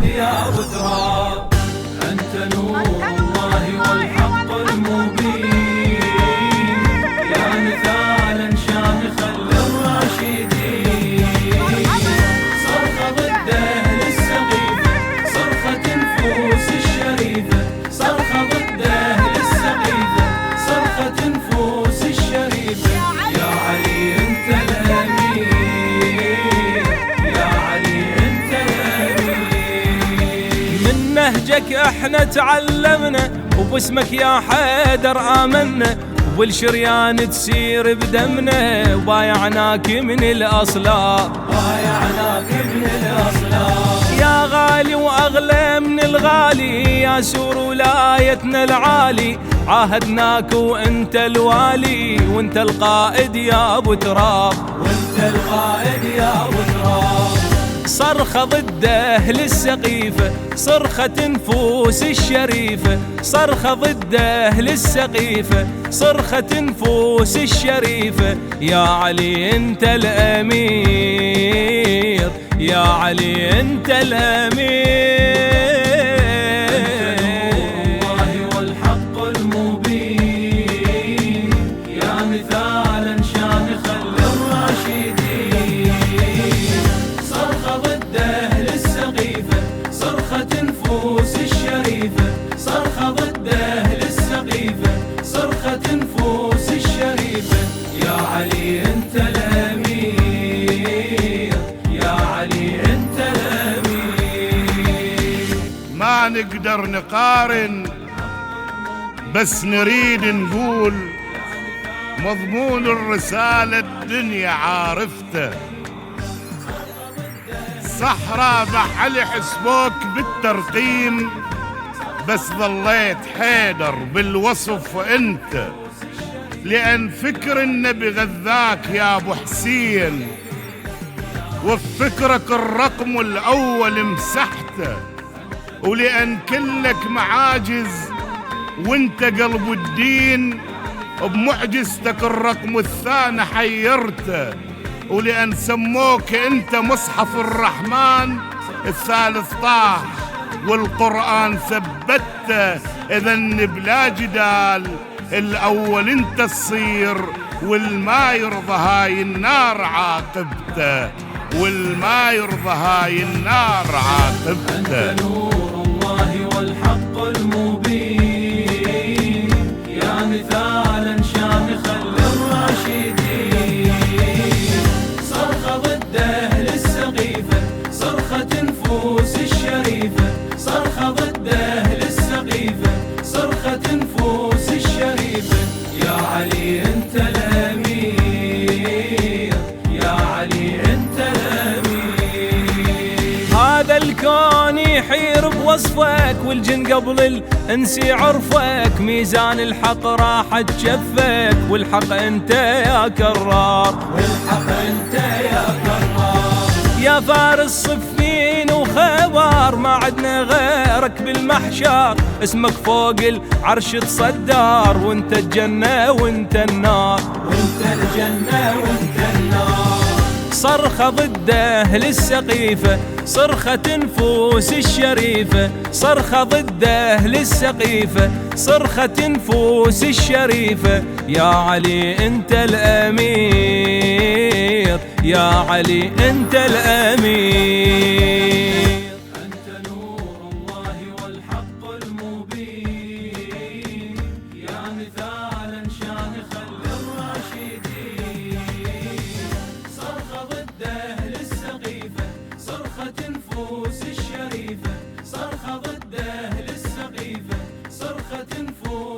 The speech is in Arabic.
القائد يا ابو تراب. انت نور الله والحق المبين، يا مثالا شامخا للراشدين. صرخة ضد اهل السقيفة، صرخة نفوس الشريفة، صرخة ضد اهل السقيفة، صرخة نفوس الشريفة. يا علي انت الامير، يا علي انت الامير. من نهجك احنا تعلمنا، وباسمك يا حيدر آمنا، والشريان تسير بدمنا، وبايعناك من الأصلاب، بايعناك من الأصلاب. يا غالي وأغلى من الغالي، يا سور ولايتنا العالي، عاهدناك وانت الوالي، وانت القائد يا ابو تراب، وانت القائد يا ابو تراب. صرخة ضد اهل السقيفة، صرخة نفوس الشريفة، صرخة ضد اهل السقيفة، صرخة نفوس الشريفة. يا علي انت الامير، يا علي انت الامير. صرخة ضد أهل السقيفة، صرخة نفوس الشريفة. يا علي أنت الأمير، يا علي أنت الأمير. ما نقدر نقارن، بس نريد نقول مضمون الرسالة الدنيا عارفته. صحراء بحل حسبوك بالترقيم، بس ظليت حيدر بالوصف انت. لأن فكر النبي غذاك يا ابو حسين، وبفكرك الرقم الأول مسحته. ولأن كلك معاجز وانت قلب الدين، بمعجزتك الرقم الثاني حيرته. ولأن سموك انت مصحف الرحمن، الثالث طاح والقرآن ثبته. إذن بلا جدال الأول انت تصير، والما يرضى هاي النار عاقبته، والما يرضى هاي النار عاقبته. أنت نور الله والحق المبين، يا مثالا شامخا للراشدين. صرخة ضد أهل السقيفة، صرخة نفوس الشريفة، صرخة ضد أهل السقيفة، صرخة نفوس الشريفة. يا علي أنت الأمير، يا علي أنت الأمير. هذا الكون يحير بوصفك، والجن قبل الانس يعرفك، ميزان الحق راح تشفك، والحق انت يا كرار، والحق انت يا كرار. يا فارس صفين وخبر، ما عدنا غيرك بالمحشر، اسمك فوق العرش تصدر، وانت الجنة وانت النار، وانت الجنة وانت النار. صرخة ضد اهل السقيفة، صرخة نفوس الشريفة، صرخة ضد اهل السقيفة، صرخة نفوس الشريفة. يا علي انت الامير، يا علي انت الامير. انت نور الله والحق المبين، يا مثالا شامخا للراشدين. صرخة ضد اهل السقيفة، صرخة نفوس الشريفة، صرخة ضد اهل السقيفة، صرخة نفوس